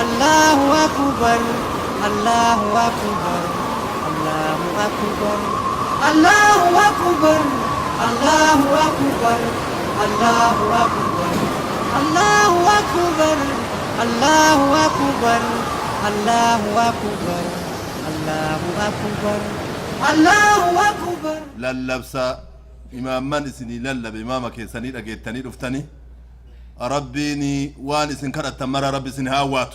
الله أكبر الله أكبر الله أكبر الله أكبر الله أكبر الله أكبر الله أكبر الله أكبر الله أكبر الله أكبر الله أكبر للبسا إمام من سني للب إمامك سني لقيتني رفتني ربيني واني سنكرت تمر ربي سني هاوات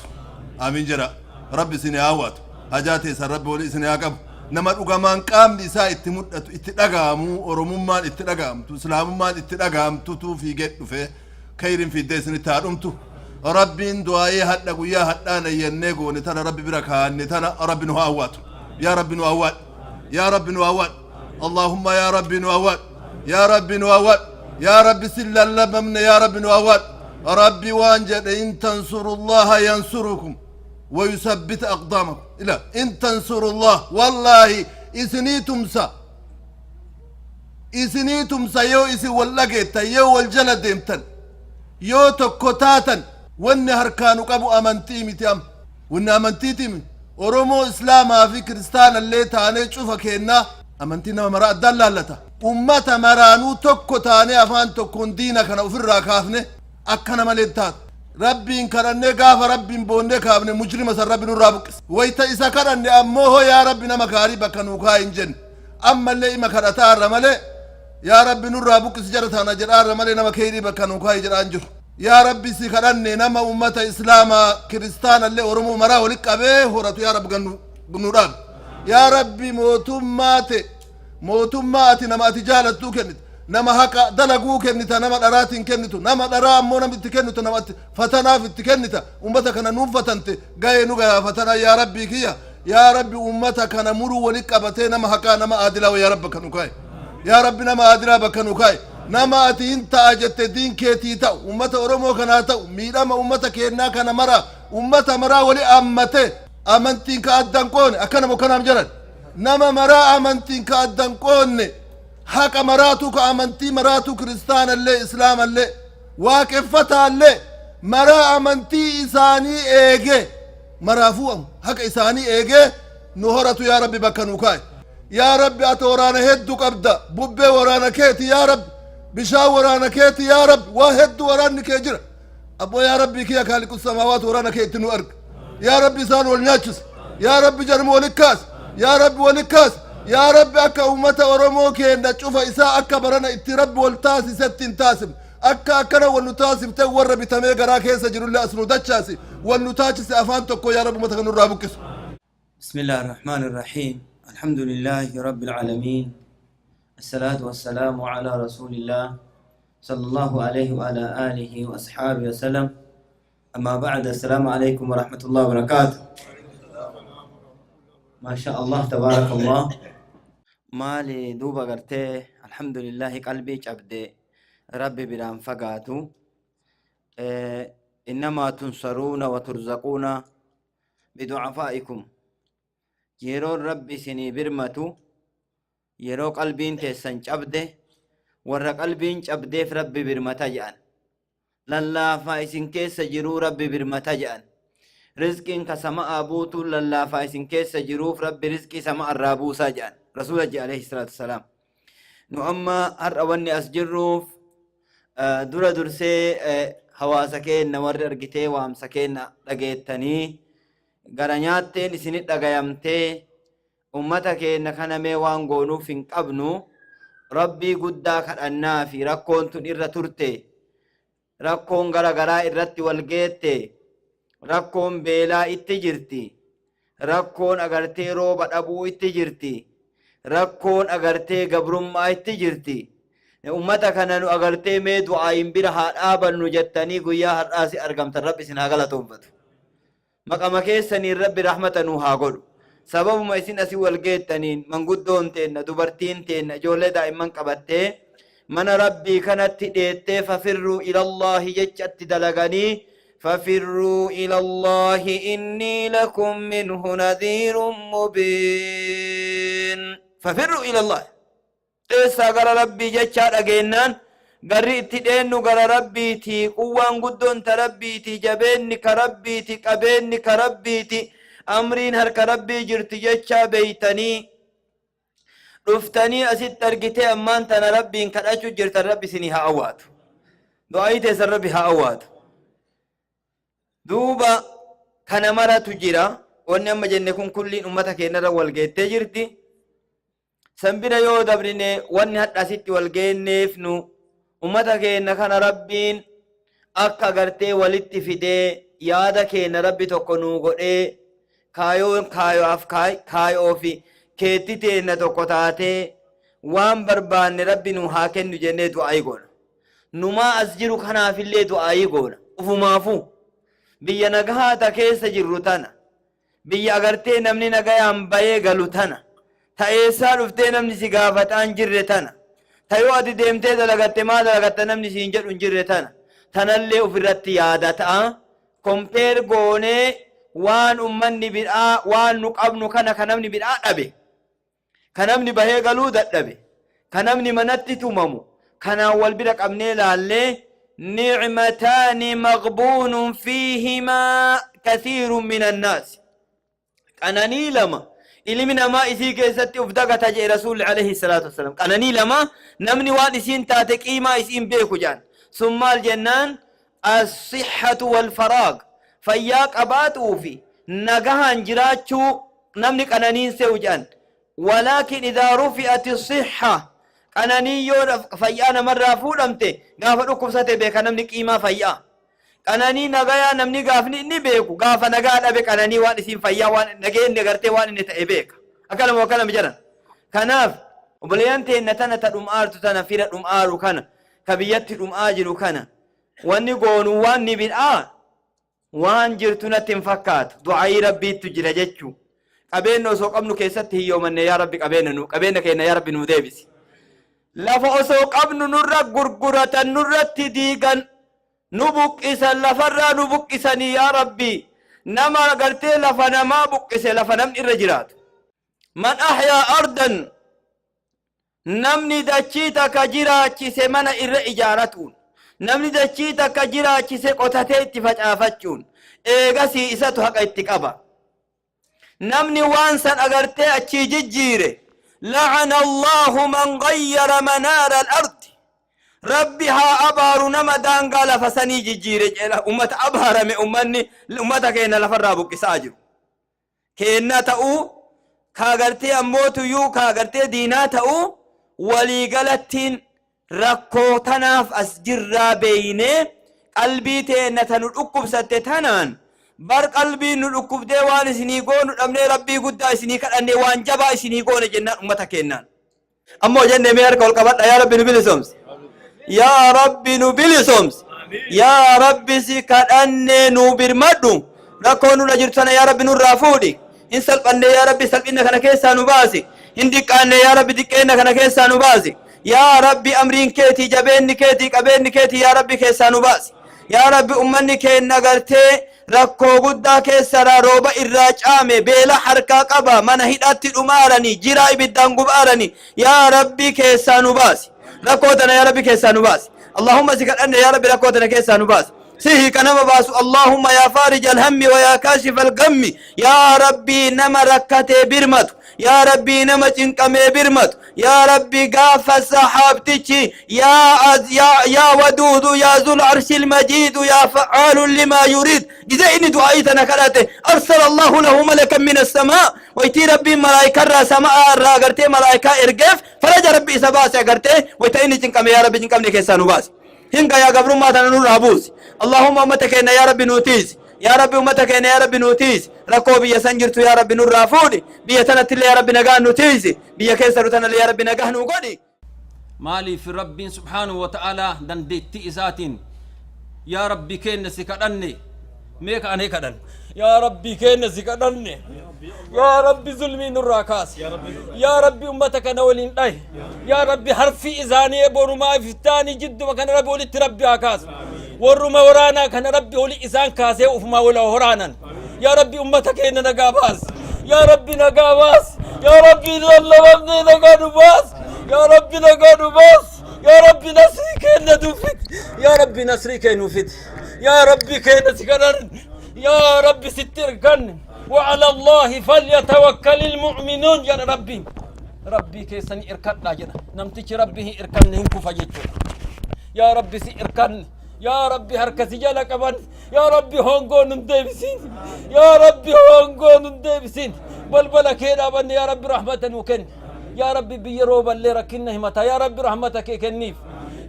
آمين جرا ربي سني هاوات أجاتي سر ربي ولي سني هاكب نما أقامان قام نساء اتدقامو ورمومان اتدقام تسلاممان اتدقام تتو في جد في خير في الدين تارمتو ربين دعائي حتى قويا حتى نينيقو نتنا ربي بركة نتنا ربي نهاوات يا ربي نهاوات يا ربي نهاوات اللهم يا ربي نهاوات يا ربي نهاوات يا ربي سل اللبمن يا ربي نهاوات ربي وانجد إن تنصروا الله ينصركم ويثبت أقدامكم إلا إن تنصروا الله والله إسنيتم سا يو إسي واللقيت يو والجلد امتن يو تكوتاتا واني هركانو قبو أمنتي متيام واني أمنتي تيمي oromoo islaamaa fi kiristaana illee taanee cufa keenna amantii nama maraa addaan laallata ummata maraanuu tokko taanee afaan tokkoon diina kana ofirraa kaafne akkana malee taatu rabbiin kadhannee gaafa rabbiin boonnee kaafne mujrima san rabbi nurraa buqqise wayta isa kadhanne ammoo hoo yaa rabbi nama gaarii bakka nuu kaa hin jenne ammallee ima kadhataarra malee yaa rabbi nurraa buqqisi jara taana jedhaarra malee nama keerii bakka nuu kaa jedhaan jiru يا ربي سكرني نما أمة إسلام كريستان اللي أرمو مرا ولك أبيه هرتو يا رب جنودان يا ربي موتم مات نما تجالة تو كنت نما هكا دلقو كنت نما دراتين كنت نما درام مونا بتكنت نما فتنا في التكنت أمتك أنا نوفتنت جاي نوجا فتنا يا ربي كيا يا ربي أمتك أنا مرو ولك أبتين نما هكا نما أدلا ويا رب كنوكاي يا ربي نما أدلا بكنوكاي nama ati hin ta'a jette diin keetii ta'u ummata oromoo kanaa ta'u miidhama ummata keennaa kana mara ummata maraa wali ammate amantiin ka addan qoone akkana bokkanaam jedhan nama maraa amantiin ka addan qoonne haqa maraatu ka amantii maraatu kiristaanallee islaamallee waaqeffataallee maraa amantii isaanii eege maraafuu haqa isaanii eege nu horatu yaa rabbi bakka nuu kaaye yaa rabbi ati waraana hedduu qabda bubbee waraana keeti yaa rabbi بشاور ورانا كيتي يا رب واحد ورانا كيجرا أبو يا ربي كيا خالق السماوات ورانا كيتي نو أرك يا ربي سان والناتشس يا ربي جرم ولكاس يا رب ولكاس يا رب أكا أمتا ورمو كينا تشوف إساء أكا برنا اترب والتاسي ستين تاسم أكا أكنا والنتاسم تور بتمي قرا كيسا جرو الله أسنو داتشاسي والنتاجس أفان تكو يا رب متغنو رابكس بسم الله الرحمن الرحيم الحمد لله رب العالمين الصلاة والسلام على رسول الله صلى الله عليه وعلى آله وأصحابه وسلم أما بعد السلام عليكم ورحمة الله وبركاته ما شاء الله تبارك الله مالي دوبا قرتي الحمد لله قلبي عبدي ربي برام فقاتو إنما تنصرون وترزقون بدعفائكم يرون ربي سني برمتو yeroo qalbiin teessan cabde warra qalbiin cabdeef rabbi birmata jedhan lallaafaa isin keessa jiruu rabbi birmata jedhan rizqiin ka sama'aa buutu lallaafaa isin keessa jiruuf rabbi rizqii sama'a irraa buusaa jedhan rasuula je alayhi salaatu wasalaam nu amma har'a wanni as jirruuf dura dursee hawaasa keenna warri argitee waamsa keenna dhageettanii gara nyaatteen isinit dhagayamtee ummata keenna kana mee waan goonuuf hin qabnu rabbii guddaa kadhannaa fi rakkoon tun irra turte rakkoon garagaraa irratti wal geette rakkoon beelaa itti jirti rakkoon agartee rooba dhabuu itti jirti rakkoon agartee gabrummaa itti jirti ummata kana nu agartee mee du'aayin bira haa dhaabannu jettanii guyyaa har'aasi argamtan rabbi isin haa galatoonfatu maqama keessaniin rabbi rahmata nuu haa godhu سبب ما يسين أسي والجيتنين من قدون تين دبرتين تين جولة دائما قبته من ربي كانت تديت ففروا إلى الله جت دلغني ففروا إلى الله إني لكم منه نذير مبين ففروا إلى الله إسا قال ربي جت أجينان قري اتدين قرى ربيتي قوان قدون تربيتي جبيني كربيتي قبيني كربيتي أمرين هرك ربي جرتي جتشا بيتني رفتني أسيت ترقتي أمان تنا ربي إن كان جرت الربي سنيها أوات دعايت يسر ربي ها أوات دوبا كان مرة تجرى ونما جنكم كل أمتك نرى والجيت تجرتي سنبنا يو دبرني ونهت أسيت والجين نفنو أمتك نكان ربين أكا غرتي ولدت فدي يادك نربي تكونو قرئ كايو أف كايو في كيتي نتوكتاتي وان بربان ربي نوهاكن نجنة دعاي قول نما أسجرو خنا في اللي دعاي قول وفمافو بيا نغها تكيس جرتنا بيا أغرتي نمني نغايا أمبايا غلوتنا تأيسا رفتي نمني سيغافتان جرتنا تيو أدي ديمتي دلغت ما دلغت نمني سينجر انجرتنا تنالي افرت يادتا كمبير قوني وان أمني برآ وان نقابنو كنمني برآ أبي كنمني بهي قلو دأبي كنمني منتي تمامو كنا والبرك أبني لالي نعمتان مغبون فيهما كثير من الناس كنني لما إلي من ما إسي كيستي أفدقة تجي رسول عليه الصلاة والسلام كنني لما نمني وان إسين تاتك إيما إسين بيكو جان ثم الجنان الصحة والفراغ فياك أباتو في نقهان جراتشو نمني كننين سوجان ولكن إذا رفعت الصحة كنني يور فيانا مرة فولمتي غافا ركب ستي بيكا نمني كيما فيا كنني نغايا نمني غافني إني بيكو غافا نغايا بيكا نني وان إسين فيا وان نغين نغرتي وان نتأي بيكا أكلم وكلم جرن كناف وبليانتي نتنا تدوم آرتو تنا فيرت آرو كان كبيت آجرو كان واني قونو واني بالآن وان جرتنا تنفكات دعاي ربي تجرى جتشو قبينو سوق ابنو كيست هي يومن يا ربي قبينو قبينك يا ربي نو ديبس لفا سوق ابنو نرى غرغرة نرى تديغن نبوك إسا لفرا نبوك إساني يا ربي نما قرتي لفا نما بوك إسا لفا نم الرجرات من أحيا أرضا نمني دچيتا كجرا چيسي من إر إجارتون نمني دچيتا كجرا چيسي قطتي اتفاجافتون إيغسي إساتو حق اتقابا نمني وانسا أغرتي أچي ججيري لعن الله من غير منار الأرض ربي ها أبار نما دانقال فسني ججيري أمت أبهر من أمني أمتا كينا لفرابو كساجر كينا تأو كاغرتي أموتو يو كاغرتي دينا تأو ولي قلتين ركو تناف أسجر بيني قلبي تينة نلقب ستتنان بر قلبي نلقب ديوان سنيقون أمني ربي قد سنيك أني وان جبا سنيقون جنة أمتك إنان أمو جنة ميرك والقبط يا ربي نبيل سومس يا ربي نبيل سومس يا ربي سيكاد أني نوبر مدو ركو نجرتنا يا ربي نرافودي إن سلب أني يا ربي سلب إنك أنا كيسا نباسي إن دك أني يا ربي دك إنك أنا كيسا نباسي يا ربي أمرين كيتي جبين كيتي قبين كيتي يا ربي كيسا نباسي يا ربي أمني كين نغرتي ركو قدا كيسرا روبا إراج آمي بيلا حركا قبا من هدات الأمارني جراي بدان قبارني يا ربي كيسا نباسي ركوتنا يا ربي كيسا نباسي اللهم ذكر أن يا ربي ركوتنا كيسا نباسي سيه كنما باسو اللهم يا فارج الهم ويا كاشف الغم يا ربي نما ركتي برمت يا ربي نما تنقمي برمت يا ربي قاف السحابتك يا ودود يا ذو العرش المجيد يا فعال لما يريد إذا إني دعايتنا كراته أرسل الله له ملكا من السماء ويتي ربي ملائكة را سماء را غرتي ملائكة إرقف فرج ربي سباسي غرتي ويتا إني تنقمي يا ربي تنقمني كيسانو باسي هنگا يا قبر ما تنور أبوس اللهم أمتك إن يا رب نوتيز يا رب أمتك إن يا رب نوتيز ركو بيا سنجرت يا رب نور رافودي بيا تنت يا رب نجاه نوتيز بيا كيسر تنا يا رب نجاه نوغودي مالي في رب سبحانه وتعالى دندت إزاتين يا رب كين سكدني ميك أنا كدن يا ربي كين سكدني يا ربي ظلمي نراكاس يا ربي أمتك نولين أي يا ربي حرفي إزاني بورما فتاني جد وكان ربي ولي تربي عكاس ورما ورانا كان ربي ولي إزان كاسي وفما ولا ورانا يا ربي أمتك إن نقاباس يا ربي نقاباس يا ربي الله ربي نقاباس يا ربي نقاباس يا ربي نصري كينا دوفت يا ربي نصري كينا فت يا ربي كينا سكرن يا ربي ستر كن وعلى الله فليتوكل المؤمنون يا ربي ربي كيسني إركان لاجنا نمتش ربي إركان هنكو فجتو يا ربي سي إركان يا ربي هركسي جالك أبان يا ربي هونغو نمدبسين يا ربي هونغو نمدبسين بلبلا كيدا أبان يا ربي رحمة وكن يا ربي بيروبا اللي ركنه متى يا ربي رحمتك كنيف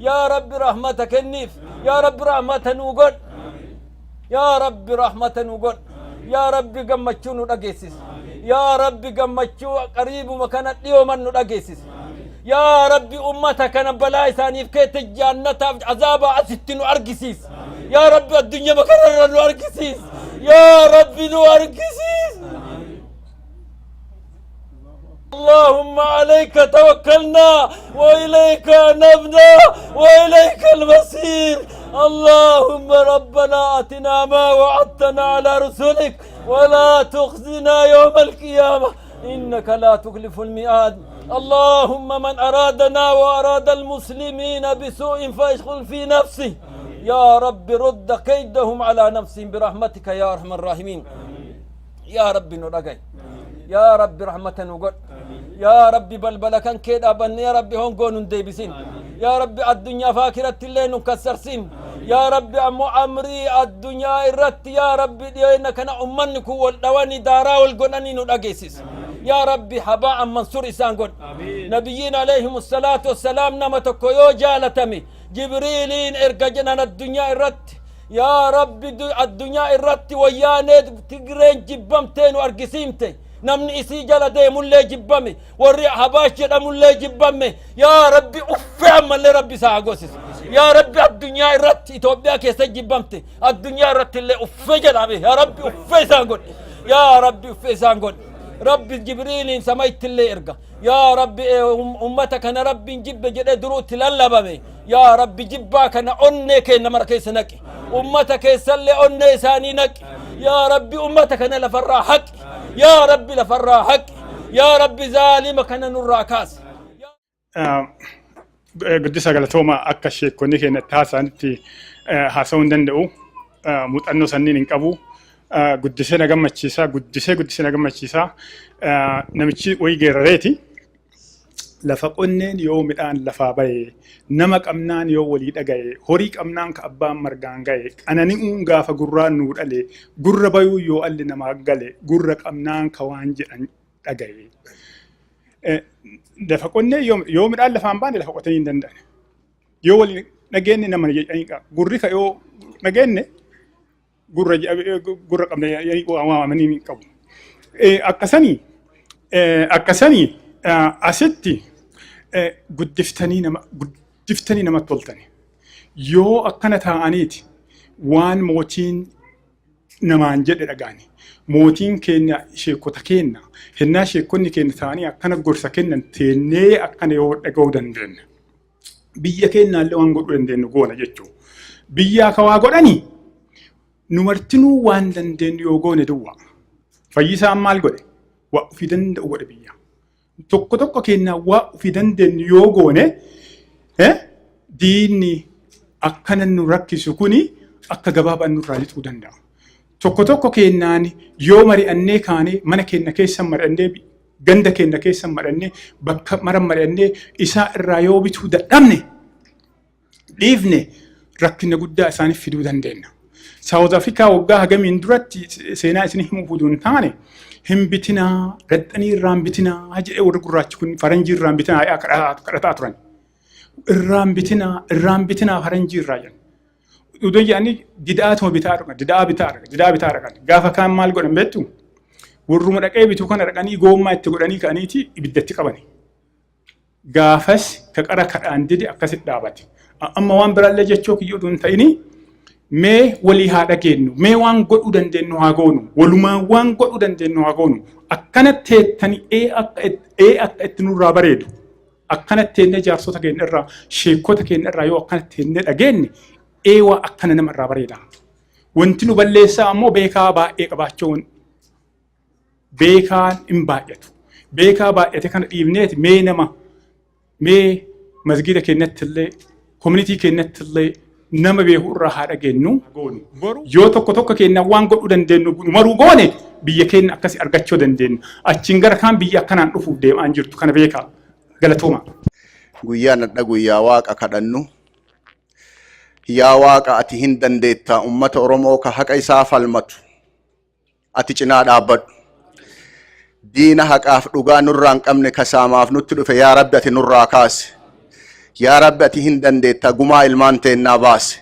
يا ربي رحمتك كنيف يا ربي رحمة وقل يا ربي رحمة وقل يا ربي قمتشو نرقيسيس يا ربي قمتشو قريب مكانت اليوم نرقيسيس يا ربي أمتك أنا بلاي ثاني في كيت الجنة عذاب أستن أرقسيس يا ربي الدنيا مكاننا نرقسيس يا ربي نرقسيس اللهم عليك توكلنا وإليك نبنا وإليك المصير اللهم ربنا آتنا ما وعدتنا على رسلك ولا تخزنا يوم القيامة إنك لا تخلف الميعاد اللهم من أرادنا وأراد المسلمين بسوء فيشغل في نفسه يا رب رد كيدهم على نفسهم برحمتك يا أرحم الراحمين يا رب نرقي يا رب رحمة وقل يا رب بلبلا كان كيدا بن يا رب هون قونون ديبسين يا رب الدنيا فاكرة اللي نكسرسين يا رب أمو أمري الدنيا إرت يا رب دينا كان أمنك والدواني دارا والقناني نرقيسيس يا ربي حباء منصور إسان قل نبيين عليهم الصلاة والسلام نمتك يو جالتمي جبريلين إرقجنا الدنيا إرت يا ربي الدنيا إرت وياني تقرين جبمتين وأرقسيمتين نمني إسي جلا دي مولي جبامي وريع حباش جدا مولي جبامي يا ربي أفعم اللي ربي ساعقوسيس يا ربي الدنيا إرت إتوبيا كيسا جبامتي الدنيا إرت اللي أفجد عبي يا ربي أفعي سانقون يا ربي أفعي سانقون ربي جبريل سميت اللي إرقا يا ربي أمتك أنا ربي نجيب جدا دروت للبامي يا ربي جباك أنا أني كينا مركيس نكي أمتك يسلي أني ساني نكي يا ربي أمتك أنا لفراحك يا ربي لفراحك يا ربي ظالمك أنا نراكاس قدس قالتوما أكشي كوني كنا تاسانتي هاسون دندو متأنو سنين إنكابو قدسنا جمع تشيسا قدسنا جمع تشيسا نمشي ويجرريتي لفقنن يوم الآن لفابي نمك أمنان يو وليد أجاي هوريك أمنان كأبام مرجان جاي أنا نيم جافا جران نور عليه جر بيو يو اللي نمك جالي جرك أمنان كوانج أجاي لفقنن يوم الآن لفام بان لفقتين دندن يو ولي نجني نمن يجيك جرك يو نجني جرك أمنان يعني وامنين كم أكسني أستي قدفتني نما تولتني يو أكنتها أنيتي وان موتين نما انجد رقاني موتين كينا شيكو تكينا هنا شيكوني كينا ثاني أكنا قرصة كينا تيني أكنا يو أقودن دين بيا كينا اللي وان قدن دين نقونا جيتشو بيا كوا قدني نمرتنو وان دين يوغوني دوا فيسا أمال قدن وفي دن دوا بيا tokko kenna waa fi dandeenyu yoo goone diinni akkana nu rakkisu kuni akka gabaabaan nurraa lixuu danda'a. Tokko kennaan yoo mari'annee kaanee mana keenya keessa mari'annee ganda keenya keessa mari'annee bakka mara mari'annee isaa irraa yoo bituu dadhabne dhiifne rakkina guddaa isaaniif fiduu dandeenya. South Africa waggaa hagamiin duratti seenaa isin himuu fuduun taane هم بتنا ردني الرام بتنا هجأ ورقراش كن فرنجي الرام بتنا يا كرات أتران الرام بتنا فرنجي الراجل وده يعني جدات ما بتارك قافا كان مال قرن بيتو والروم ركاي بيتو كان ركاني قوم ما تقولني كانيتي بدتي قبني قافس كقرا كأندي أكاسد دابتي أما وان برا جتشوك يودون ثاني mee walii haadha kennu mee waan godhuu dandeenyu haa goonu walumaa waan godhuu dandeenyu haa goonu akkanatti teettanii akka itti nurraa bareedu akkanatti teennee jaarsota keenya irraa sheekota keenya irraa yoo akkanatti teennee dhageenye waa akkana nama irraa bareeda wanti nu balleessaa ammoo beekaa baay'ee qabaachuun beekaan hin baay'atu beekaa baay'ate kana dhiibneeti mee masgiida keenyatti illee community keenyatti illee nama beeku irraa haa dhageenyu. Yoo tokko keenya waan godhuu dandeenyu maruu goone biyya keenya akkasi argachuu dandeenya. Achiin gara kaan biyya akkanaan dhufuuf deemaa jirtu kana beekaa galatooma. Guyyaan adda guyyaa waaqa kadhannu. Yaa waaqa ati hin dandeetta ummata Oromoo ka haqa isaa falmatu. Ati cinaa dhaabbadhu. Diina haqaaf dhugaa nurraa hin qabne kasaamaaf nutti dhufe yaa Rabbi ati nurraa kaase. Yaa Rabbi ati hin dandeetta gumaa ilmaan teennaa baase.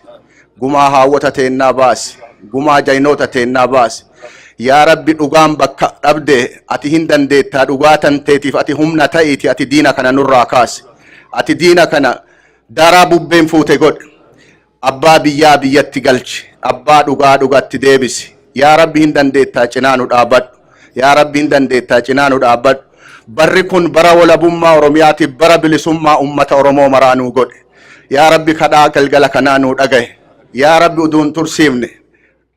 Gumaa haawwata teennaa baase. Gumaa jaynoota teennaa baase. Yaa Rabbi dhugaan bakka dhabde ati hin dandeetta dhugaa tanteetiif ati humna ta'iiti ati diina kana nurraa kaase. Ati diina kana daraa bubbeen fuute godhe. Abbaa biyyaa biyyatti galchi. Abbaa dhugaa dhugatti deebisi. Yaa Rabbi hin dandeetta cinaa nu dhaabbadhu. Yaa Rabbi hin dandeetta cinaa nu dhaabbadhu. Barri kun bara walabummaa Oromiyaatiif bara bilisummaa ummata Oromoo maraanuu godhe. Yaa Rabbi kadhaa galgala kanaa nuu dhagaye. Yaa Rabbi uduun tursiifne.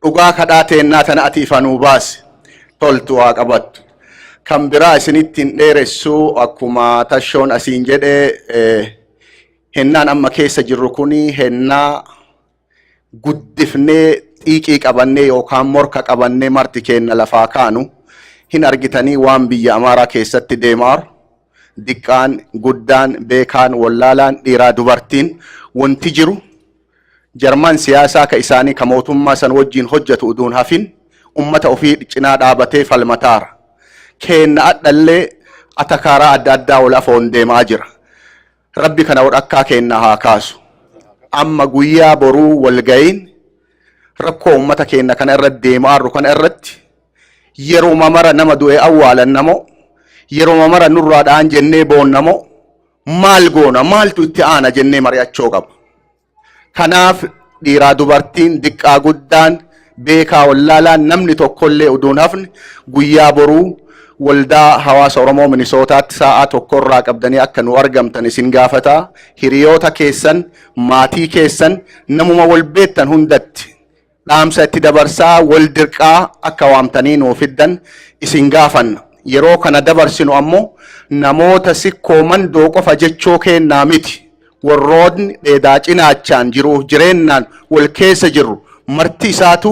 Dhugaa kadhaa teennaa tana ati ifa nuu baase. Toltu waa qabattu. Kan biraa isinitti hin dheeressuu akkuma tashoon asiin jedhee hennaan amma keessa jirru kuni hennaa guddifnee xiiqii qabannee yookaan morka qabannee marti keenya lafaa kaanu hin argitanii waan biyya Amaaraa keessatti deemaa diqqaan guddaan beekaan wallaalaan dhiiraa dubartiin wanti jiru jarman siyaasaa ka isaanii ka mootummaa san wajjin hojjetu uduun hafin ummata ofii cinaa dhaabatee falmataara keenna adhallee atakaaraa adda addaa wal afoon deemaa jira. Rabbi kana wadhakkaa keenna haa kaasu. Amma guyyaa boruu walga'iin rakkoo ummata keenna kana irratti deemaa jirru kana irratti yeroo mara nama du'e awwaalan namoo yeroo mara nurraa dhaan jennee boon namoo maal goona maaltu itti aana jennee mari'achuu qaba. Kanaaf dhiiraa dubartiin diqqaa guddaan beekaa wallaalaan namni tokkollee uduun hafne guyyaa boruu waldaa hawaasa Oromoo Minisootaatti sa'aa tokkorraa qabdanii akka nu argamtan isin gaafataa. Hiriyoota keessan maatii keessan namuma wal beektan hundatti dhaamsa itti dabarsaa wal dirqaa akka waamtanii nuu fiddan isin gaafanna. Yeroo kana dabarsinu ammoo namoota sikkoo mandoo qofa jechoo kennaa miti. Warroonni dheedaa cinaachaan jiruuf jireennaan wal keessa jirru marti isaatu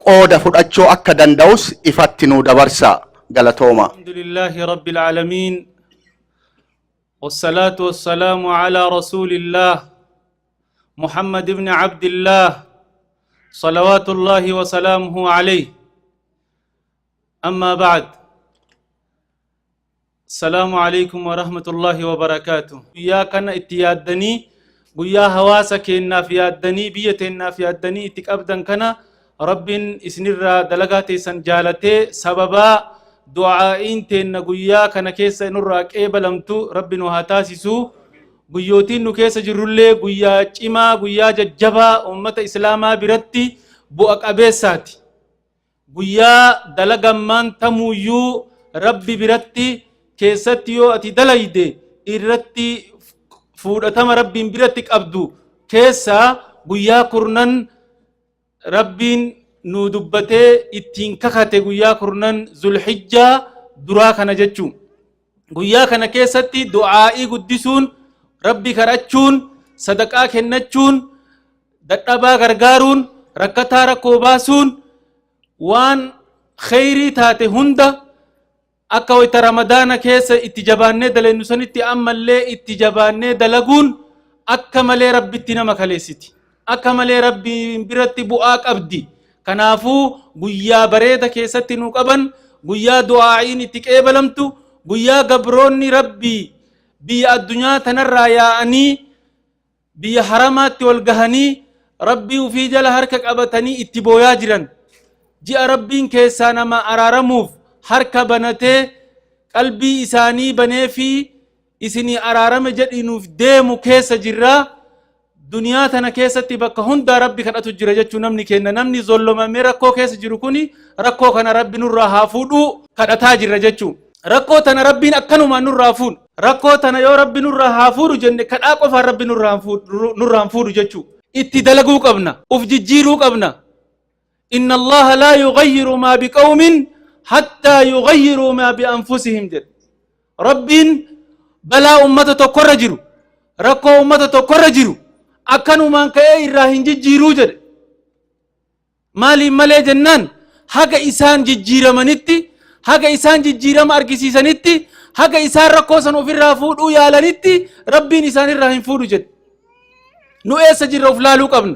qooda fudhachuu akka danda'us ifatti nuu dabarsaa. galatooma. Alhamdulillahi rabbil aalamiin. والصلاة والسلام على رسول الله محمد بن عبد الله صلوات الله وسلامه عليه. أما بعد، السلام عليكم ورحمة الله وبركاته. يا كان اتيادني ويا هواسك إن في يادني بيتنا في يادني اتكابدن كنا رب اسنر دلغاتي سنجالتي سببا دعائين تين قويا كان كيسا نراك إبلمتو رب نهاتاسسو قويوتين نكيسا جرولي قويا چما قويا ججبا أمة إسلاما برتي بؤك أبيساتي قويا دلغمان تمويو ربي برتي كيستيو أتي دلائدي إرتي فورتما ربي برتك أبدو كيسا قويا كرنن ربين nu dubbatee ittiin kakate guyyaa kurnan zulhijjaa duraa kana jechuun guyyaa kana keessatti du'aa'ii guddisuun rabbi kadhachuun sadaqaa kennachuun dadhabaa gargaaruun rakkataa rakkoo baasuun waan khayrii taate hunda akka wayta ramadaana keessa itti jabaannee dalagnu sanitti ammallee itti jabaannee dalaguun akka malee rabbitti nama kaleessiti akka malee rabbi biratti bu'aa qabdi. Kanaafuu guyyaa bareeda keessatti nu qaban guyyaa du'aa'iin itti qeebalamtu guyyaa gabroonni rabbii biyya addunyaa tanarraa yaa'anii biyya haramaatti wal gahanii rabbii ufii jala harka qabatanii itti booyaa jiran ji'a rabbiin keessaa nama araaramuuf harka banatee qalbii isaanii banee fi isinii araarame jedhinuuf deemu keessa jirraa. Duniyaa tana keessatti bakka hunda rabbi kadhatu jira jechuun namni kenna namni zollomamee rakkoo keessa jiru kuni rakkoo kana rabbi nurraa haa fuudhu kadhataa jirra jechuun rakkoo tana rabbiin akkanumaan nurraa fuudhu rakkoo tana yoo rabbi nurraa haa fuudhu jenne kadhaa qofaan rabbi nurraa fuudhu jechuun itti dalaguu qabna uf jijjiiruu qabna. Inna allaha laa yughayyiru maa biqawmin hattaa yughayyiru maa bianfusihim jedhe rabbiin balaa ummata tokkorra jiru rakkoo ummata tokkorra jiru akkanumaan ka'ee irraa hin jijjiiruu jedhe. Maaliin malee jennaan haga isaan jijjiiramanitti, haga isaan jijjiirama argisiisanitti, haga isaan rakkoo san ofirraa fuudhuu yaalanitti rabbiin isaan irraa hin fuudhu jedhe. Nu eessa jirra of laaluu qabna.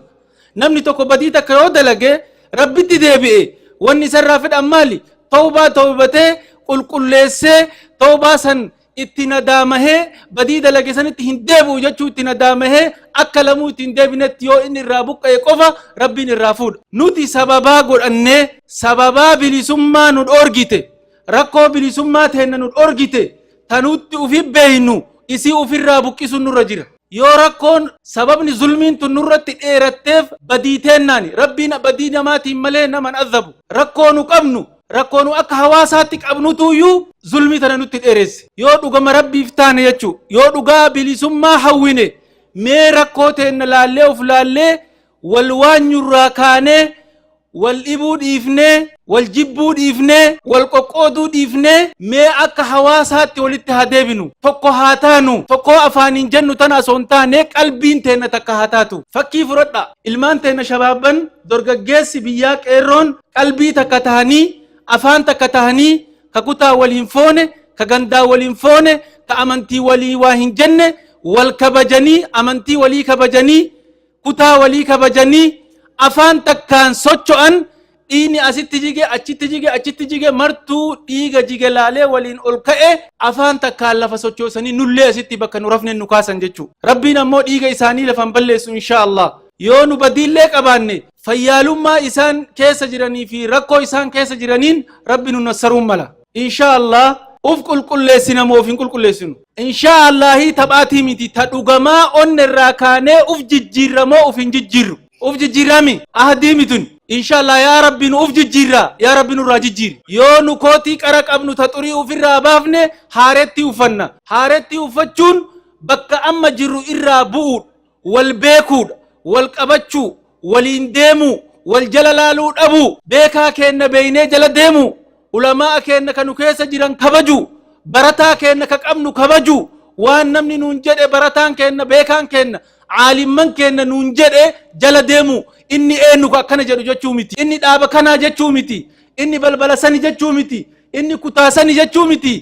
Namni tokko badii takka yoo dalage rabbitti deebi'e wanni isarraa fedhan maali? Tawbaa tawbatee qulqulleessee tawbaa san itti nadaamahee badii dalage sanitti hin deebi'u jechuu itti nadaamahee akka lamuu itti hin deebinetti yoo inni irraa buqqa'e qofa rabbiin irraa fuudha. Nuti sababaa godhannee sababaa bilisummaa nu dhoorgite rakkoo bilisummaa teenna nu dhoorgite tanutti ufi beeynu isii ufirraa buqqisuun nurra jira. Yoo rakkoon sababni zulmiin tun nurratti dheeratteef badii teennaani rabbiin badii namaatiin malee naman azabu. Rakkoo nu qabnu rakkoo nu akka hawaasaatti qabnutuyyuu zulmii tana nutti dheeresse. Yoo dhugama rabbiif taane jechuu yoo dhugaa bilisummaa hawwine mee rakkoo teenna laallee of laallee wal waanyurraa kaanee wal dhibuu dhiifnee wal jibbuu dhiifnee wal qoqqooduu dhiifnee mee akka hawaasaatti walitti haa deebinu tokko haa taanu tokko afaaniin jennu tana osoo hin taane qalbiin teenna takka haa taatu. Fakkii fudhadha ilmaan teenna shabaabban dorgaggeessi biyyaa qeerroon qalbii takka tahanii afaan takka tahanii ka kutaa waliin foone ka gandaa waliin foone ka amantii walii waa hin jenne wal kabajanii amantii walii kabajanii kutaa walii kabajanii afaan takkaan socho'an dhiini asitti jige achitti jige achitti jige martuu dhiiga jige laalee waliin ol ka'e afaan takkaan lafa sochoosanii nullee asitti bakka nu rafne nu kaasan jechuu. Rabbiin ammoo dhiiga isaanii lafan balleessu insha Allah. Yoo nu badiillee qabaanne fayyaalummaa isaan keessa jiranii fi rakkoo isaan keessa jiraniin rabbi nu nassaruun mala. Insha Allah uf qulqulleessina moo of hin qulqulleessinu. Insha Allahi taphaatii miti ta dhugamaa onne irraa kaanee uf jijjiirramoo uf hin jijjiirru. Uf jijjiirrami ahadii mitun inshallah yaa rabbi nu uf jijjiirra yaa rabbi nu irraa jijjiiri. Yoo nu kootii qara qabnu ta xurii ufirraa baafne haaretti uffanna. Haaretti uffachuun bakka amma jirru irraa bu'uudha wal beekuudha wal qabachuu waliin deemuu wal jala laaluu dhabuu beekaa keenna beeynee jala deemuu ulamaa keenna kanu keessa jiran kabaju barataa keenna ka qabnu kabaju waan namni nuun jedhe barataan keenna beekaan keenna عالمان كنا ننجده جل ديمو إني إنك أكنا جدو جتشومتي إني دابا كنا جتشومتي إني بلبلساني جتشومتي إني كتاساني جتشومتي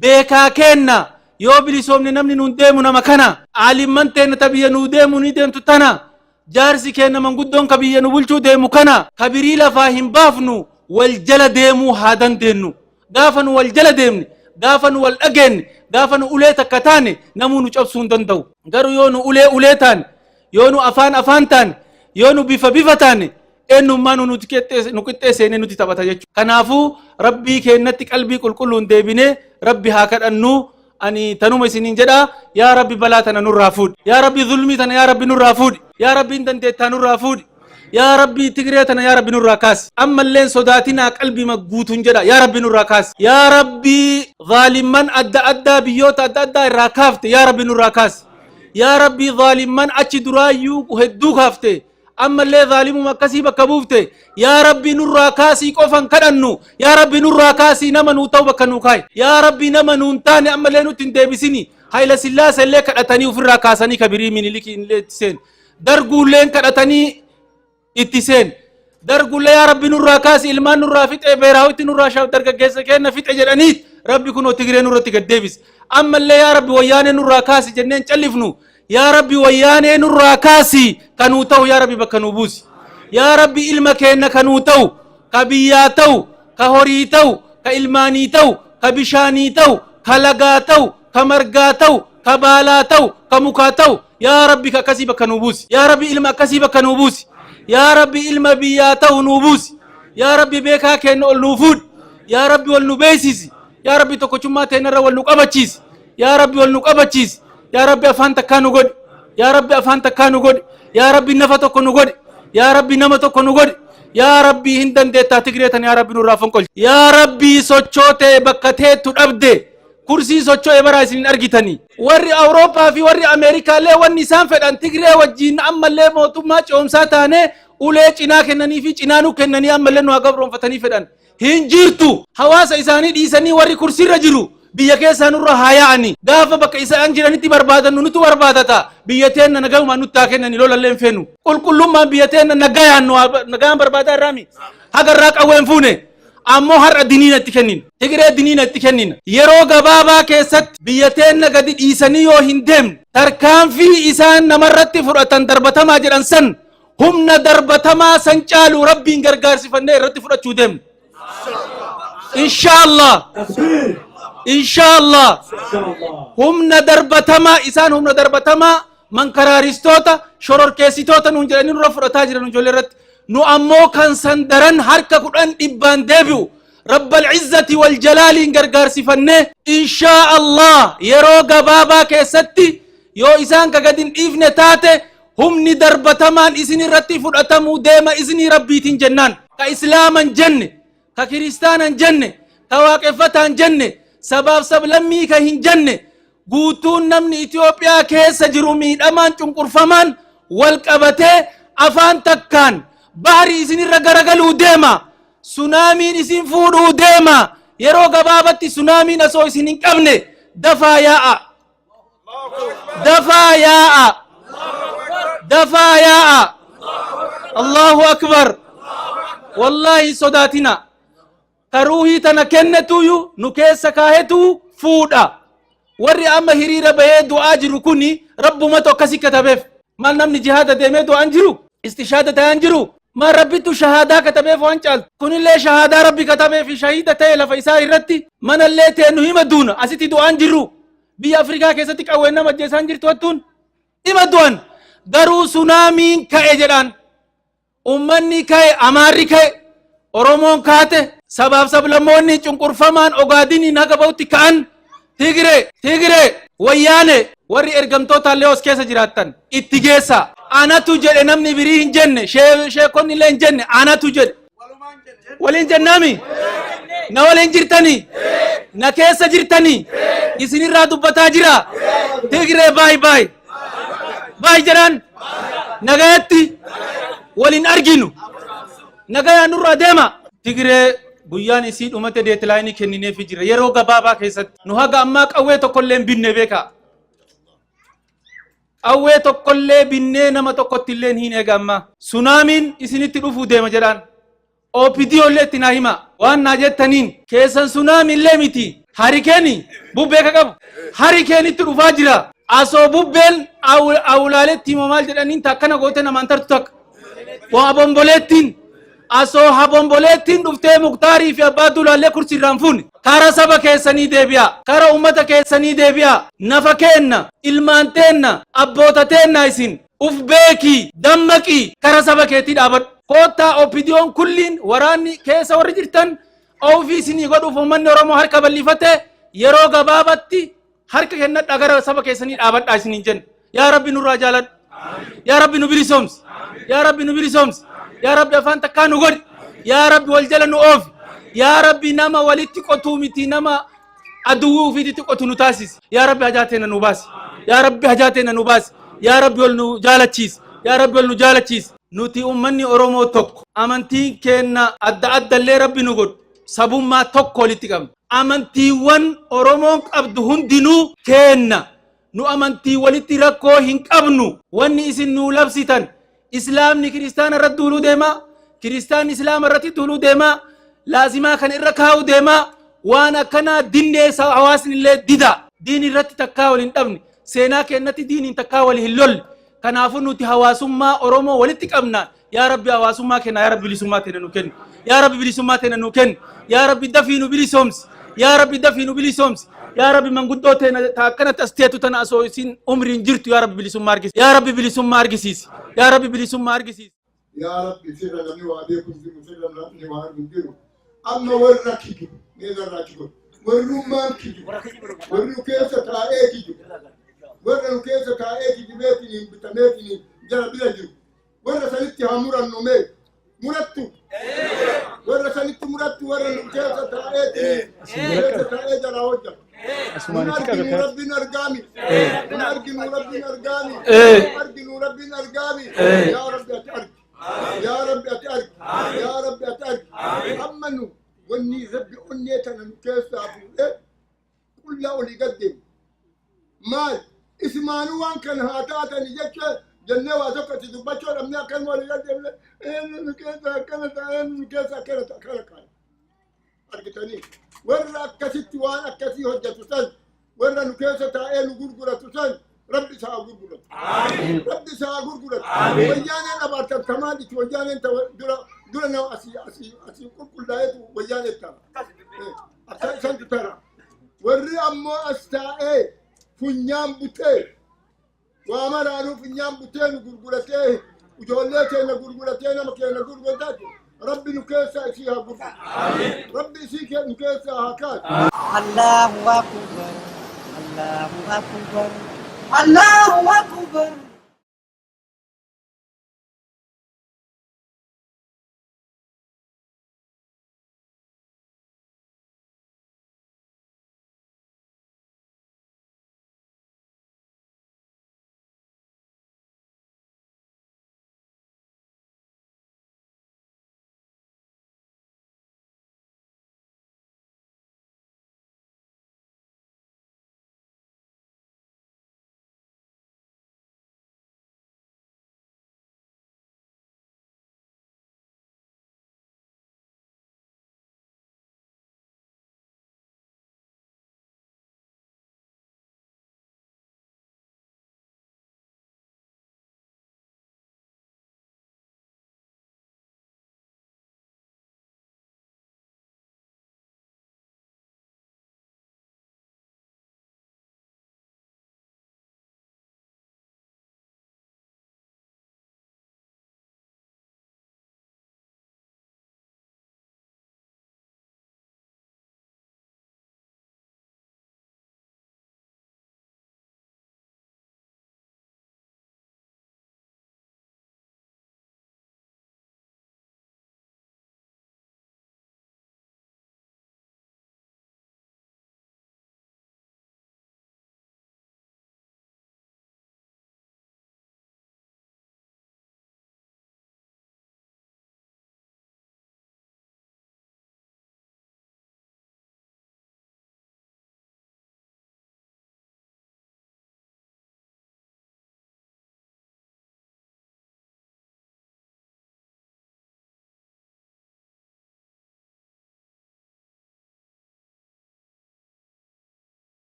بيكا كنا يوبلي سومني نمني ننديمو نمكنا عالمان تنا تبيه نديمو نديم تتنا جارسي كنا من قدون كبيه نبلشو ديمو كنا كبيري لفاهم بافنو والجل ديمو هادن دينو دافنو والجل ديمني دافنو والأجن دافنو أوليتا كتاني نمو نجابسون دندو garu yoonu ulee taan yoonu afaan taan yoonu bifa taan eenyummaan nu qixxeessee nuti taphata jechuudha. Kanaafuu rabbii keennatti qalbii qulqulluun deebinee rabbi haa kadhannu. Ani tanuma isiniin jedha yaa rabbi balaa tana nurraa fuudhi yaa rabbi zulmii tana yaa rabbi nurraa fuudhi yaa rabbiin dandeettaa nurraa fuudhi yaa rabbi tigree tana yaa rabbi nurraa kaasi ammalleen sodaatinaa qalbii guutuun jedha yaa rabbi nurraa kaasi yaa rabbi zaalimman adda addaa biyyoota adda addaa irraa kaafte yaa rabbi nurraa kaasi. يا ربي ظالمان أشي درايو وهدوك هفته أما اللي ظالم مكسي بكبوفته يا ربي نور راكاسي كوفن كدنو يا ربي نور راكاسي نمنو توبة كنوكاي يا ربي نمنو تاني أما اللي نوتين ديبسيني هاي لسلاس اللي كدتني وفي راكاساني كبيري من اللي كين درجو لين كدتني اتسين درجو لي يا ربي نور راكاسي إلمان نور رافت بيراوتي نور راشاو درجة جيسة كأن فيت أجرانيت ربي كنو تجري نور تقديبس أما اللي يا ربي ويانا نور راكاسي جنين تلفنو يا ربي ويانا نور راكاسي كانوا تو يا ربي بكنو بوسي يا ربي إلما كأن كانوا تو كبياتو كهوريتو كإلمانيتو كبشانيتو كلغاتو كمرغاتو كبالاتو كمكاتو يا ربي ككسي بكنو بوسي يا ربي إلما كسي بكنو بوسي يا ربي إلما بياتو نوبوسي يا ربي بيكا كأن النفود يا ربي والنبيسيسي يا ربي تكوشما تنرى والنقابتشيس يا ربي والنقابتشيس يا ربي أفانت كانوا قد يا ربي أفانت كانوا قد يا ربي نفتو كانوا قد يا ربي نمتو كانوا قد يا ربي هندن ديتا تقريتن يا ربي نرافن كل يا ربي سوچوته بكته تدبده كرسي سوچو برايسين أرجتني وري أوروبا في وري أمريكا له والنسان فدان تقري وجين أما له موتوما چومساتانه أولي چنا كنني في چنانو كنني أما له نواقبرون فتني فدان هنجرتو حواس إساني ديساني وري كرسي رجلو biyya keessa nurra haa yaa'ani gaafa bakka isaan jiranitti barbaadannu nutu barbaadata biyya teenna nagahuma nutti haa kennani lolallee hin feenu qulqullummaan biyya teenna nagaan barbaadaa irraami haga irraa qawween fuune ammoo har'a diniina itti kennin Tigree diniina itti kennin yeroo gabaabaa keessatti biyya teenna gadi dhiisanii yoo hin deemne tarkaanfii isaan namarratti fudhatan darbatamaa jedhan san humna darbatamaa san caalu rabbiin gargaarsifannee irratti fudhachuu deemne inshallah inshallah humna darbatamaa isaan humna darbatamaa mankaraaristoota shororkeessitoota nuun jedhanii nurra fudhataa jiran ijoollee irratti nu ammoo kan san daran harka 10 deebi'u rabbal izzati wal jalaaliin gargaarsifannee inshallah yeroo gabaabaa keessatti yoo isaan ka gadin dhiifne taate humni darbatamaan isin irratti fudhatamuu deema isinii rabbiitiin jennaan ka islaaman jenne ka kiristaanan jenne ka waaqeffataan jenne sabaaf sablammii ka hin jenne guutuun namni Itoophiyaa keessa jiru miidhamaan cunqurfamaan wal qabatee afaan takkaan bahri isinirra garagaluu deema sunaamiin isin fuudhuu deema yeroo gabaabatti sunaamiin asoo isin hin qabne dafaa yaa'a dafaa yaa'a dafaa yaa'a Allahu akbar wallahi sodaatina karuuhii tana kennetuyu nu keessa kaahetu fuudha warri amma hiriira bahee du'aa jiru kuni rabbuma tokkasi katabeef mal namni jihaada deemee du'aan jiru istishaada ta'an jiru ما ربيتو شهادة كتبه فانشال كون اللي شهادة ربي كتبه في شهيدة تيلا فيسار الرتي من اللي تنوي مدون أسيتي دوان جرو بي أفريقيا كيستك أوينا مجلسان جرتو أتون إما دوان درو سونامين كأجران أمني كأ أماري كأ أرومون كاته سبب سبلموني چونكور فمان أغاديني ناقبوتي كان تيغري ويانه وري ارغمتو تاليوس كيسا جراتن اتجيسا أنا تجد نمني بريهن جنة شيء كوني لين جنة أنا تجد ولين جنامي نولين جرتني نكيسا جرتني إسني رادو بتاجرا تيغري باي باي باي جران نغايتي ولين أرجينو نغايا نور ديما تيغري guyyaan isiin dhumate deetlaayinii kennineefii jira yeroo gabaabaa keessatti nu haga ammaa qawwee tokkollee binne beeka qawwee tokkollee binnee nama tokkotti illee hin eega amma sunaamiin isinitti dhufuu deema jedhaan OPDollee itti naa hima waan naa jettaniin keessan sunaamiin illee miti harikeeni bubbee ka qabu harikeenitti dhufaa jira asoo bubbeen awulaaleetti hima maal jedhaniin takkana goote namaan tartu takka waa bomboleettiin asoo habomboleettiin dhuftee muktaarii fi abbaa dulaallee kursiirraan fuune kara saba keessanii deebi'a kara ummata keessanii deebi'a nafa keenna ilmaan teenna abboota teenna isin uf beekii dammaqii kara saba keetii dhaabadhu koottaa OPDon kulliin waraanni keessa warri jirtan ofii isinii godhuuf ummanni Oromoo harka bal'ifate yeroo gabaabatti harka kennadhaa gara saba keessanii dhaabadhaa isiniin jenna yaa rabbi nurraa jaaladhu yaa rabbi nu bilisoomsi yaa rabbi nu bilisoomsi يا رب أفان تكانو قد يا رب والجلن أوف يا رب نما ولدت قطومتي نما أدوه في دي قطو نتاسيس يا رب هجاتنا نوباس يا رب هجاتنا نوباس يا رب والنو جالتشيس يا رب والنو جالتشيس نوتي أمني أرومو توك أمنتي كينا أدى اللي ربي نقول سبوم ما توك كوليتكم أمنتي وان أرومو أبدهن دينو كينا نو أمنتي ولدت ركو هنك أبنو واني إسن نو لبسيتن إسلامني كريستان الردولو ديما كريستان إسلام الرتي دولو ديما لازما كان إركاو ديما وانا كنا دين حواسن اللي ديدا دين الرتي تكاول انتبني سينا كأنتي دين تكاول هلول كنافو نوتي حواسما أرومو ولتك أمنا يا ربي حواسما كنا يا ربي بلسوماتنا نوكن يا ربي بلسوماتنا نوكن يا ربي دفينو بلسومس يا ربي دفينو بلسومس يا ربي من قدوتنا تاكنا تستيتو تناسو سين عمري جرت يا ربي بلسوم ماركس يا ربي بلسوم ماركسيس يا ربي بلسوم ماركسيس يا ربي سيرنا لي وعليكم في مسلم لي وعليكم ديرو اما وركيجو ميزا راكيجو ورلو ماركيجو ورلو كيسا تايكيجو ورلو كيسا تايكيجو بيتني بتميتني جرى بلاجو ورا سالتي هامورا نومي مرتو ورا سالتي مرتو ورلو كيسا تايكيجو كيسا تايكيجو راوجا نرجو ربنا ارقامي نرجو ربنا ارقامي نرجو ربنا ارقامي يا رب اتارك يا رب اتارك يا رب اتارك امنوا وني ربي انيتنا كيس ابو durmaanuu waan kan haa taatani jecha jennee waa tokko itti dubbachuu dhabnee akkan walii galteefne eenyu keessa akkana ta'a eenyu keessa akkana ta'a kana kaana argitanii warra akkasitti waan akkasii hojjetu san warra nu keessa taa'ee nu gurguratu san rabbi isaa gurguratu rabbi isaa gurguratu wayyaaneen abaartantamaan itti wayyaaneen dura nama asii qulqullaa'eetu wayyaanee ta'a akka isantu tara warri ammoo as taa'ee funyaan butee waa maraanuu funyaan butee nu gurguratee ijoollee keenya gurguratee nama keenya gurgurataatu rabbi nu keessa isii haa gurguratu rabbi isii nu keessa haa kaasu Allahu akbar Allahu akbar Allahu akbar